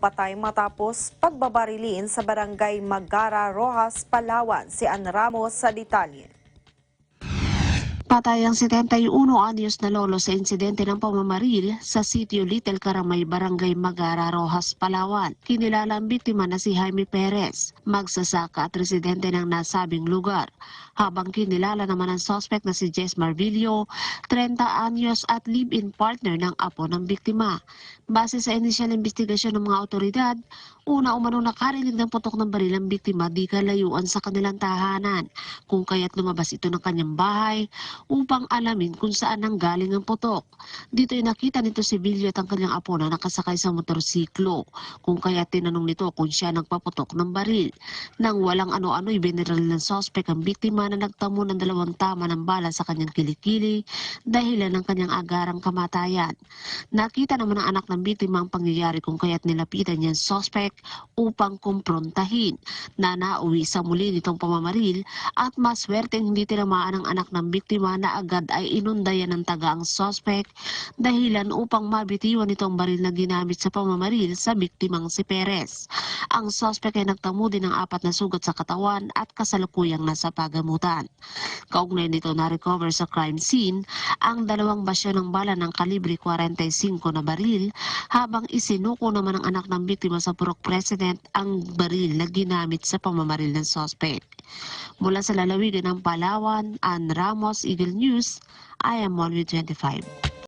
napatay matapos pagbabarilin sa barangay Magara, Rojas, Palawan. Si Ann Ramos sa detalye. Patay ang 71 anyos na lolo sa insidente ng pamamaril sa sitio Little Caramay, Barangay Magara, Rojas, Palawan. Kinilala ang biktima na si Jaime Perez, magsasaka at residente ng nasabing lugar. Habang kinilala naman ang suspect na si Jess Marvillo, 30 anyos at live-in partner ng apo ng biktima. Base sa inisyal investigasyon ng mga otoridad, una umano nakarinig ng putok ng baril ang biktima di kalayuan sa kanilang tahanan, kung kaya't lumabas ito ng kanyang bahay upang alamin kung saan nanggaling ang putok. Dito ay nakita nito si Villo at ang kanyang apo na nakasakay sa motorsiklo, kung kaya tinanong nito kung siya nagpaputok ng baril. Nang walang ano-ano, ibinaril ng suspect ang biktima na nagtamo ng 2 tama ng bala sa kanyang kilikili dahilan ng kanyang agarang kamatayan. Nakita naman ng anak ng biktima ang pangyayari, kung kaya't nilapitan niya ang suspect upang kumprontahin na nauwi sa muli nitong pamamaril at maswerte hindi tinamaan ang anak ng biktima na agad ay inundayan ng taga ang suspect dahilan upang mabitiwan itong baril na ginamit sa pamamaril sa biktimang si Perez. Ang suspect ay nagtamo din ng 4 na sugat sa katawan at kasalukuyang nasa pagamutan. Kaugnay nito na-recover sa crime scene ang 2 basyo ng bala ng kalibre 45 na baril, habang isinuko naman ng anak ng biktima sa Purok President ang baril na ginamit sa pamamaril ng suspect. Mula sa lalawigan ng Palawan, Ann Ramos, Eagle News, I am 1 with 25.